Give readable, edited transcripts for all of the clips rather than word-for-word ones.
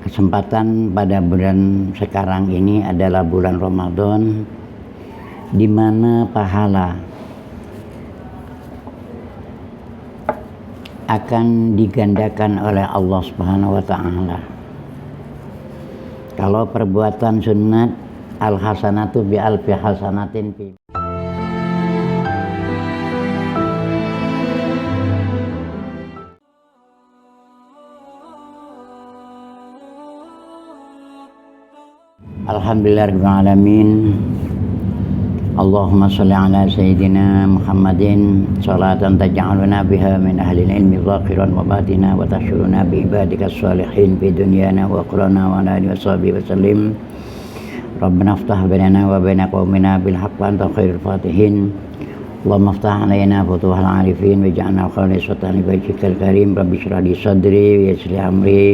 Kesempatan pada bulan sekarang ini adalah bulan Ramadan, di mana pahala akan digandakan oleh Allah Subhanahu wa Ta'ala. Kalau perbuatan sunat, al hasanatu bi alfi hasanatin fi. Alhamdulillahirabbil alamin. Allahumma shalli ala sayyidina Muhammadin salatan taj'aluna biha min ahli ilmi zahiran wa batina wa tashuruna bi ibadika shalihin fi dunyana wa akhirana wa ala alihi washabihi wasallim. Rabbana iftah bainana wa baina qaumina bil haqq wa anta khairul fatihin. Allahumma iftah alaina futuhal arifin waj'alna khalisatan li wajhikal karim. Rabbi shrah li sadri wa yassir li amri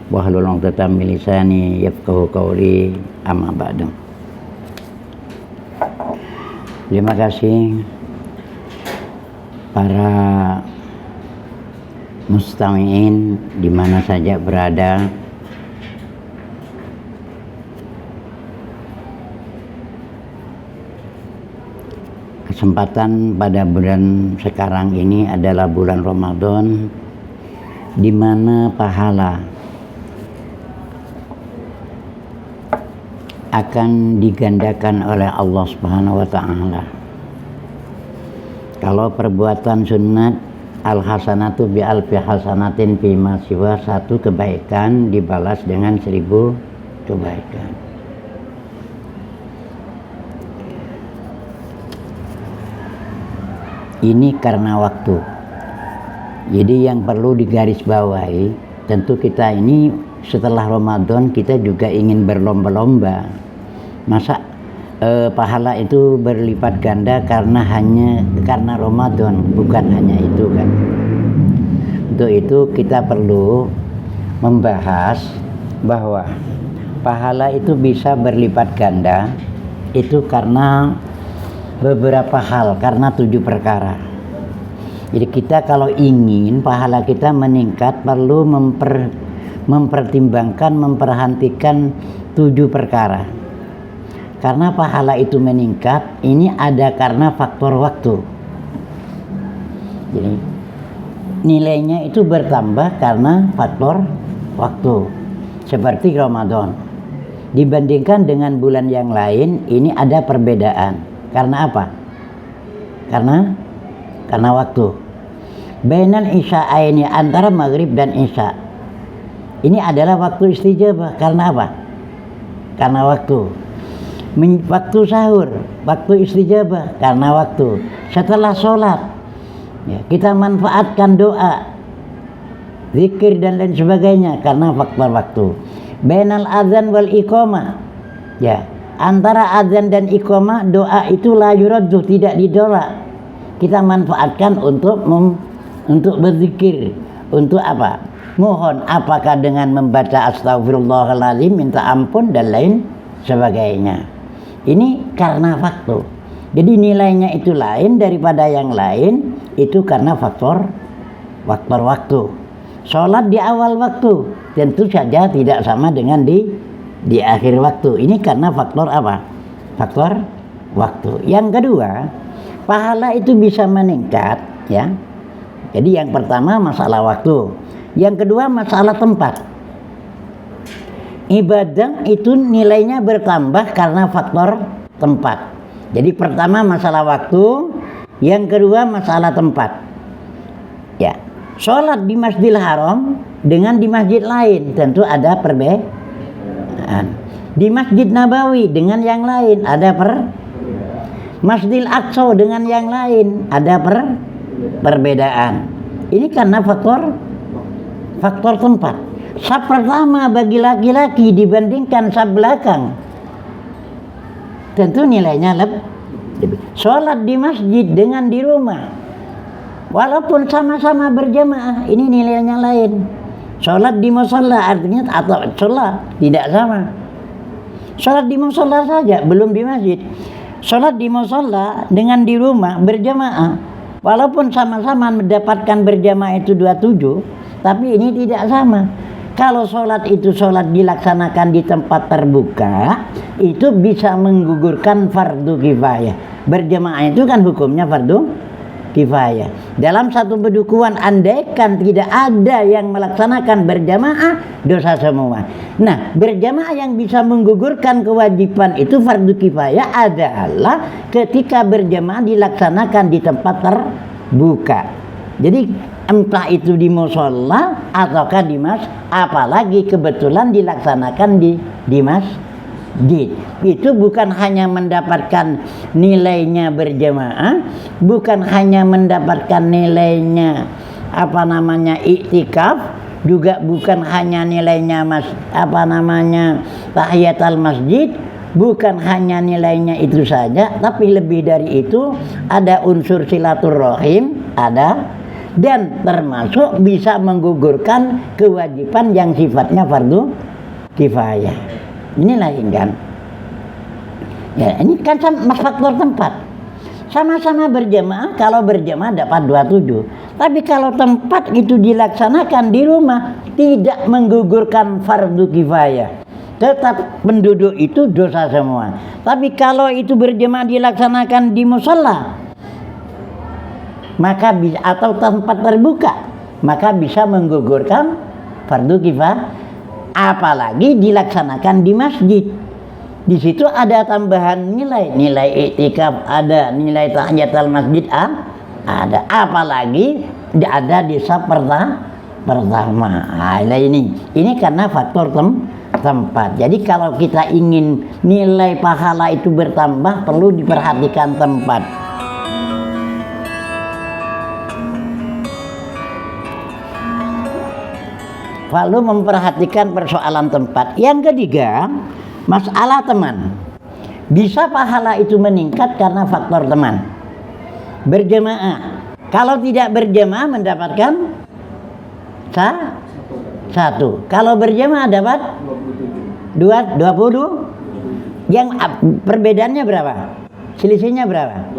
wahlul 'uqdatam min lisani yafqahu qawli, amma ba'du. Terima kasih para mustami'in di mana saja berada. Kesempatan pada bulan sekarang ini adalah bulan Ramadan, di mana pahala akan digandakan oleh Allah Subhanahu wa Ta'ala. Kalau perbuatan sunat, al hasanatu bi alfi hasanatin fi ma siwa, satu kebaikan dibalas dengan 1000 kebaikan. Ini karena waktu. Jadi yang perlu digarisbawahi, tentu kita ini setelah Ramadan kita juga ingin berlomba-lomba. Masa pahala itu berlipat ganda karena Ramadan, bukan hanya itu kan. Untuk itu kita perlu membahas bahwa pahala itu bisa berlipat ganda itu karena beberapa hal, karena 7 perkara. Jadi kita kalau ingin pahala kita meningkat perlu mempertimbangkan, memperhatikan 7 perkara. Karena pahala itu meningkat, ini ada karena faktor waktu. Jadi nilainya itu bertambah karena faktor waktu. Seperti Ramadan. Dibandingkan dengan bulan yang lain, ini ada perbedaan. Karena apa? Karena waktu. Bainal isya'aini, antara maghrib dan isya. Ini adalah waktu istijabah. Karena apa? Karena waktu. Waktu sahur, waktu istijabah, karena waktu. Setelah sholat, ya, kita manfaatkan doa, zikir dan lain sebagainya, karena faktor waktu. Bainal adzan wal iqamah, ya, antara adzan dan iqamah, doa itu la yuraddu, tidak ditolak. Kita manfaatkan untuk berzikir. Untuk apa? Mohon, apakah dengan membaca astagfirullahaladzim, minta ampun dan lain sebagainya. Ini karena waktu. Jadi nilainya itu lain daripada yang lain, itu karena faktor waktu. Sholat di awal waktu tentu saja tidak sama dengan di akhir waktu. Ini karena faktor apa? Faktor waktu. Yang kedua, pahala itu bisa meningkat, ya. Jadi yang pertama masalah waktu. Yang kedua masalah tempat. Ibadah itu nilainya bertambah karena faktor tempat. Jadi pertama masalah waktu, yang kedua masalah tempat. Ya, sholat di Masjidil Haram dengan di masjid lain tentu ada perbedaan. Di Masjid Nabawi dengan yang lain ada Masjidil Aqsa dengan yang lain ada perbedaan. Ini karena faktor tempat. Saf pertama bagi laki-laki dibandingkan saf belakang, tentu nilainya lebih. Sholat di masjid dengan di rumah, walaupun sama-sama berjamaah, ini nilainya lain. Sholat di musholla artinya atau sholat tidak sama. Sholat di musholla saja, belum di masjid. Sholat di musholla dengan di rumah berjamaah, walaupun sama-sama mendapatkan berjamaah itu 27, tapi ini tidak sama. Kalau sholat itu sholat dilaksanakan di tempat terbuka, itu bisa menggugurkan fardu kifayah. Berjamaah itu kan hukumnya fardu kifayah. Dalam satu pedukuhan, andaikan tidak ada yang melaksanakan berjamaah, dosa semua. Nah, berjamaah yang bisa menggugurkan kewajiban itu fardu kifayah adalah ketika berjamaah dilaksanakan di tempat terbuka. Jadi entah itu di musholla ataukah di masjid, apalagi kebetulan dilaksanakan di masjid. Itu bukan hanya mendapatkan nilainya berjamaah, bukan hanya mendapatkan nilainya iktikaf, juga bukan hanya nilainya tahiyatul masjid, bukan hanya nilainya itu saja, tapi lebih dari itu ada unsur silaturahim, dan termasuk bisa menggugurkan kewajiban yang sifatnya fardu kifayah. Ini lain kan? Ya, ini kan faktor tempat. Sama-sama berjamaah, kalau berjamaah dapat 27. Tapi kalau tempat itu dilaksanakan di rumah, tidak menggugurkan fardu kifayah. Tetap penduduk itu dosa semua. Tapi kalau itu berjamaah dilaksanakan di musholla, maka bisa, atau tempat terbuka, maka bisa menggugurkan fardu kifayah. Apalagi dilaksanakan di masjid, di situ ada tambahan nilai iktikaf ada, nilai tahiyatul masjid ada, apalagi ada di saf pertama. Nah, ini karena faktor tempat. Jadi kalau kita ingin nilai pahala itu bertambah, perlu diperhatikan tempat. Lalu memperhatikan persoalan tempat. Yang ketiga, masalah teman. Bisa pahala itu meningkat karena faktor teman. Berjamaah. Kalau tidak berjamaah mendapatkan satu. Kalau berjamaah dapat 20. Yang perbedaannya berapa? Selisihnya berapa?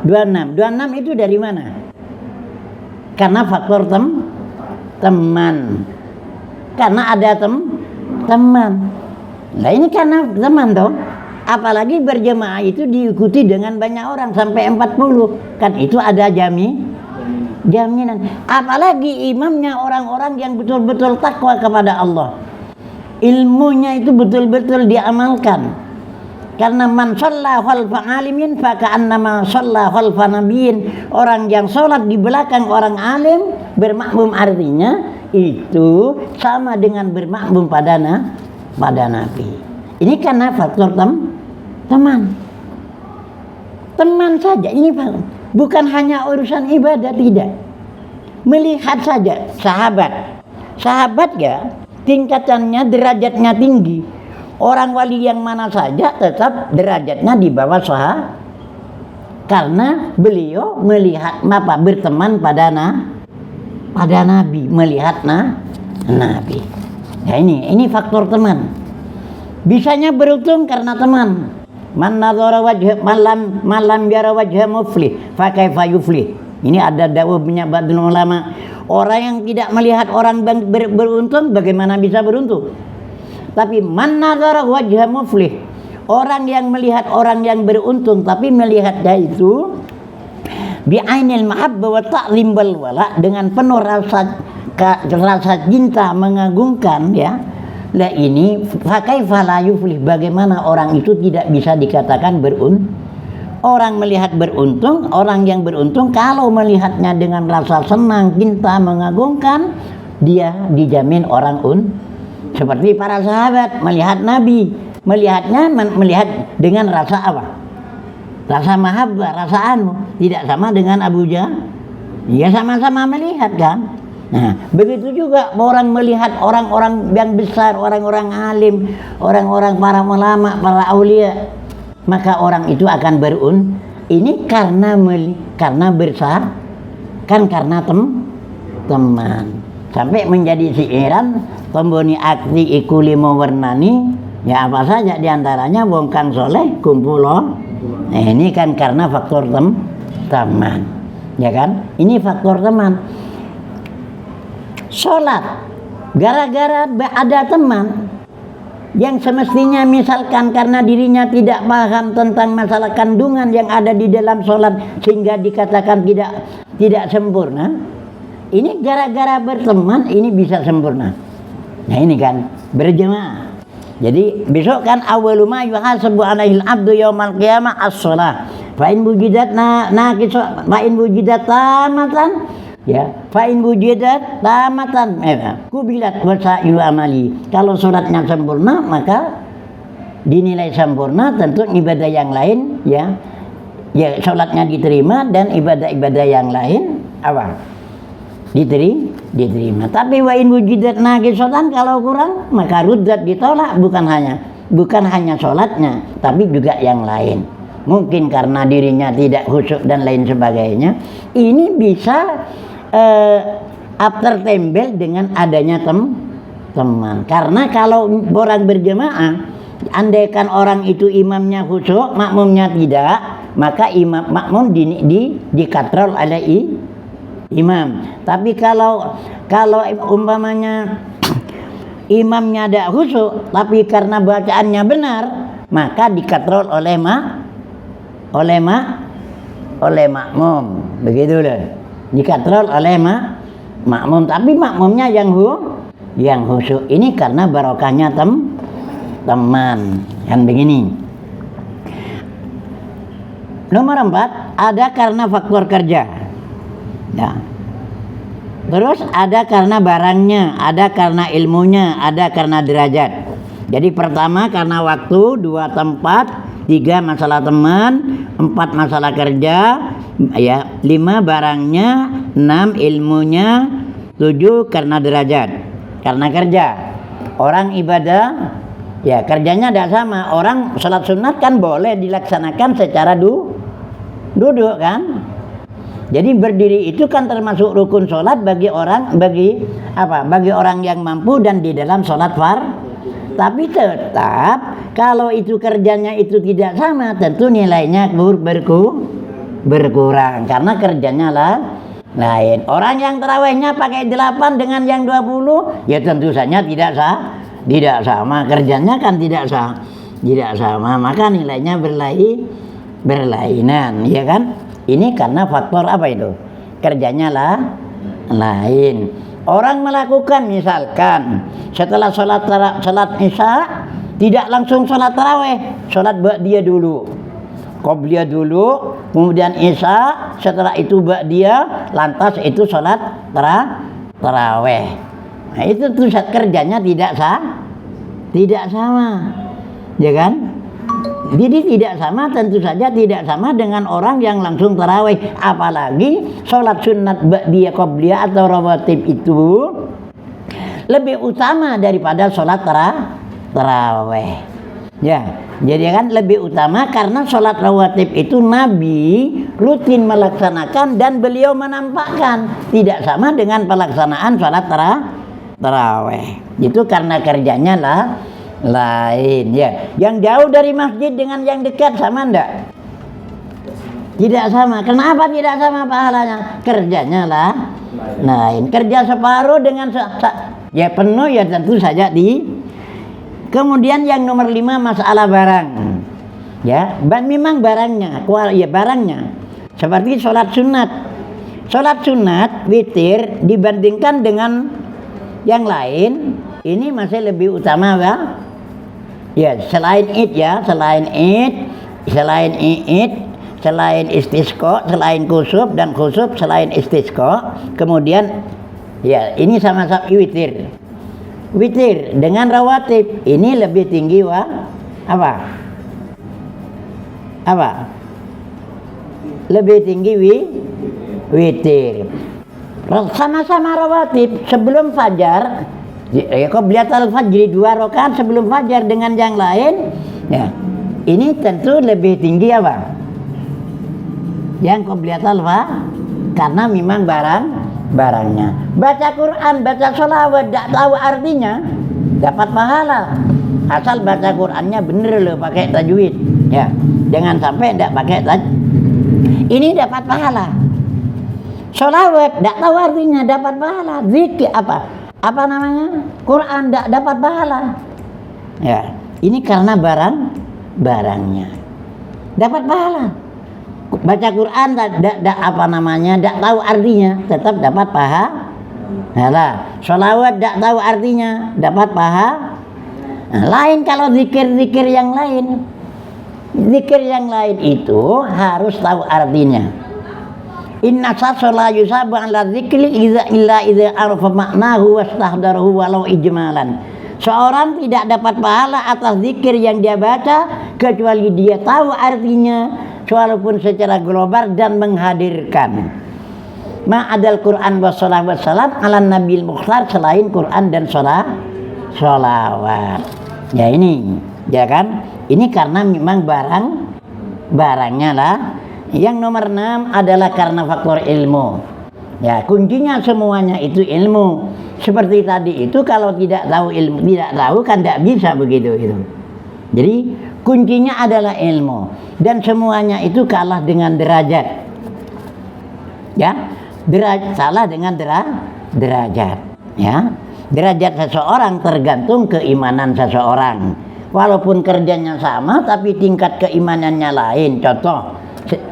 26. 26 itu dari mana? Karena faktor teman. Karena ada teman. Nah ini karena teman toh. Apalagi berjamaah itu diikuti dengan banyak orang sampai 40. Kan itu ada jaminan. Apalagi imamnya orang-orang yang betul-betul takwa kepada Allah. Ilmunya itu betul-betul diamalkan. Karena man shalla khalfa alimin fa ka'annama shalla khalfa nabiyyin. Orang yang sholat di belakang orang alim bermakmum, artinya itu sama dengan bermakmum pada Nabi. Ini karena faktor teman saja. Ini bukan hanya urusan ibadah, tidak. Melihat saja sahabat ya, tingkatannya, derajatnya tinggi. Orang wali yang mana saja tetap derajatnya di bawah sahabat, karena beliau melihat berteman pada Nabi, melihat Nabi. Nah ini faktor teman. Bisanya beruntung karena teman. Man nadhara wajh malam yara wajha muflih fa kaifa yuflih. Ini ada dawuhnya ba'dul ulama. Orang yang tidak melihat orang beruntung, bagaimana bisa beruntung? Tapi man nadhara wajha muflih, orang yang melihat orang yang beruntung tapi melihatnya itu bi'ainil mahabbah wa ta'zim wal wala, dengan penuh rasa cinta mengagungkan ya. Lah ini fakaifa la yuflih, bagaimana orang itu tidak bisa dikatakan orang melihat beruntung, orang yang beruntung kalau melihatnya dengan rasa senang, cinta, mengagungkan, dia dijamin orang seperti para sahabat melihat Nabi, melihat dengan rasa apa? Rasa mahabbah, rasa tidak sama dengan Abu Jahal. Ya sama-sama melihat kan. Nah, begitu juga orang melihat orang-orang yang besar, orang-orang alim, orang-orang para ulama, para aulia, maka orang itu akan ini karena besar, kan karena teman. Sampai menjadi siiran pemboni akti ikuli mawernani, ya apa saja diantaranya wong kang soleh kumpulo. Nah, ini kan karena faktor teman, ya kan? Ini faktor teman. Sholat gara-gara ada teman yang semestinya misalkan karena dirinya tidak paham tentang masalah kandungan yang ada di dalam sholat sehingga dikatakan tidak sempurna, ini gara-gara berteman ini bisa sempurna. Nah ini kan berjemaah. Jadi besok kan awwalu ma yuhasabu alaihil abdu yaumal qiyamah as-shalah. Fa in wujidat naqisa fa in wujidat tamatan ya fa in wujidat tamatan kubilat wasailu amali. Kalau salatnya sempurna maka dinilai sempurna, tentu ibadah yang lain ya salatnya diterima dan ibadah-ibadah yang lain apa diterima. Tapi wa in wujidat naqisatan, kalau kurang maka ruddat, ditolak, bukan hanya salatnya tapi juga yang lain. Mungkin karena dirinya tidak khusyuk dan lain sebagainya. Ini bisa after tembel dengan adanya teman. Karena kalau orang berjemaah, andaikan orang itu imamnya khusyuk, makmumnya tidak, maka makmum dikatrol oleh imam. Tapi kalau umpamanya imamnya ada khusyuk tapi karena bacaannya benar, maka dikatrol oleh makmum. Begitu loh. Dikatrol oleh makmum, tapi makmumnya yang khusyuk. Ini karena barokahnya teman. Kan begini. Nomor 4, ada karena faktor kerja. Ya. Terus ada karena barangnya, ada karena ilmunya, ada karena derajat. Jadi pertama karena waktu, 2 tempat, 3 masalah teman, 4 masalah kerja, ya, 5 barangnya, 6 ilmunya, 7 karena derajat. Karena kerja. Orang ibadah ya kerjanya tidak sama. Orang sholat sunat kan boleh dilaksanakan secara duduk kan. Jadi berdiri itu kan termasuk rukun sholat bagi orang yang mampu dan di dalam sholat Tapi tetap kalau itu kerjanya itu tidak sama, tentu nilainya berkurang karena kerjanya lain. Orang yang tarawihnya pakai 8 dengan yang 20, ya tentu saja tidak sama. Kerjanya kan tidak sama, maka nilainya berlainan, ya kan? Ini karena faktor apa itu? Kerjanya lain. Orang melakukan misalkan setelah sholat isya tidak langsung sholat tarawih, sholat ba'diyah dulu, qobliyah dulu, kemudian isya, setelah itu ba'diyah, lantas itu sholat tarawih. Nah itu tuh kerjanya tidak sama, ya kan? Jadi tidak sama, tentu saja tidak sama dengan orang yang langsung tarawih. Apalagi sholat sunat ba'diyah, qobliyah atau rawatib itu lebih utama daripada sholat tarawih. Ya, jadi kan lebih utama karena sholat rawatib itu Nabi rutin melaksanakan dan beliau menampakkan, tidak sama dengan pelaksanaan sholat tarawih. Itu karena kerjanya lain, ya. Yang jauh dari masjid dengan yang dekat sama enggak? Tidak sama. Kenapa tidak sama pahalanya? Kerjanya lain. Kerja separuh dengan ya penuh, ya tentu saja Kemudian yang nomor 5 masalah barang. Ya, memang barangnya, seperti sholat sunat. Sholat sunat witir dibandingkan dengan yang lain, ini masih lebih utama, ya, selain istisqa, selain kusuf dan kusuf selain istisqa, kemudian ya ini sama-sama witir dengan rawatib ini lebih tinggi lebih tinggi witir. Sama-sama rawatib sebelum fajar. Ya, qobliyatul fajri 2 rakaat sebelum fajar dengan yang lain, ya. Ini tentu lebih tinggi yang qobliyatul karena memang barangnya. Baca Quran, baca sholawat, tidak tahu artinya dapat pahala. Asal baca Qurannya bener loh, pakai tajwid, ya. Jangan sampai tidak pakai tajwid. Ini dapat pahala. Sholawat, tidak tahu artinya, dapat pahala. Zikir apa namanya? Quran tidak dapat pahala. Ya, ini karena barangnya. Dapat pahala. Baca Quran tidak apa namanya? Tidak tahu artinya, tetap dapat pahala. Nah, sholawat tidak tahu artinya, dapat pahala. Nah, lain kalau zikir-zikir yang lain. Zikir yang lain itu harus tahu artinya. Inna sasola yusabu ala zikri illa idza arafa maknahu wastahdarahu walau ijmalan. Seorang tidak dapat pahala atas zikir yang dia baca kecuali dia tahu artinya walaupun secara global dan menghadirkan. Ma'adal Quran wa sholawat salam ala nabil mukhtar, selain Quran dan sholawat. Ya ini, ya kan? Ini karena memang barangnya lah. Yang nomor 6 adalah karena faktor ilmu. Ya, kuncinya semuanya itu ilmu. Seperti tadi itu, kalau tidak tahu ilmu, tidak tahu kan tidak bisa begitu itu. Jadi kuncinya adalah ilmu, dan semuanya itu kalah dengan derajat. Ya, salah dengan derajat. Ya, derajat seseorang tergantung keimanan seseorang. Walaupun kerjanya sama, tapi tingkat keimanannya lain. Contoh,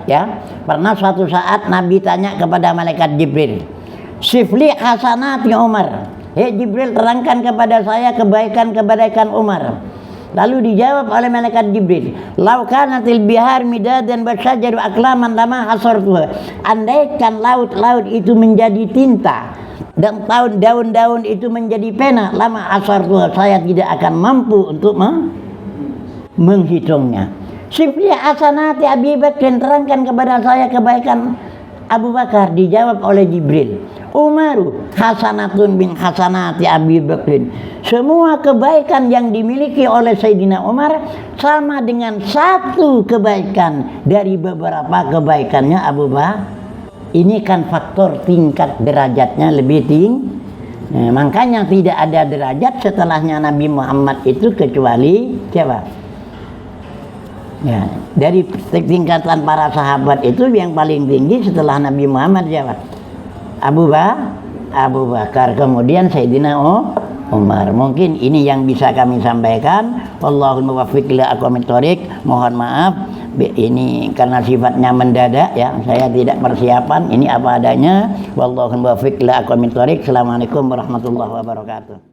ya, pernah suatu saat Nabi tanya kepada malaikat Jibril, "Sifli hasanati Umar." Hei Jibril, terangkan kepada saya kebaikan-kebaikan Umar. Lalu dijawab oleh malaikat Jibril, "Lau kanatil bihar midadan wasyajaru aklaman lama hasartuha." Andaikan laut-laut itu menjadi tinta dan daun-daun itu menjadi pena, lama hasartuha, saya tidak akan mampu untuk menghitungnya. Sifli hasanati Abi Bakr, terangkan kepada saya kebaikan Abu Bakar. Dijawab oleh Jibril, "Umaru hasanatun bin hasanati Abi Bakr." Semua kebaikan yang dimiliki oleh Sayyidina Umar sama dengan satu kebaikan dari beberapa kebaikannya Abu Bakar. Ini kan faktor tingkat derajatnya lebih tinggi. Nah, makanya tidak ada derajat setelahnya Nabi Muhammad itu kecuali siapa? Ya, dari tingkatan para sahabat itu yang paling tinggi setelah Nabi Muhammad siapa? Abu Bakar, kemudian Sayyidina Umar. Mungkin ini yang bisa kami sampaikan. Wallahul muwaffiq ila aqwamit thoriq. Mohon maaf, ini karena sifatnya mendadak ya, saya tidak persiapan, ini apa adanya. Wallahul muwaffiq ila aqwamit thoriq. Assalamualaikum warahmatullahi wabarakatuh.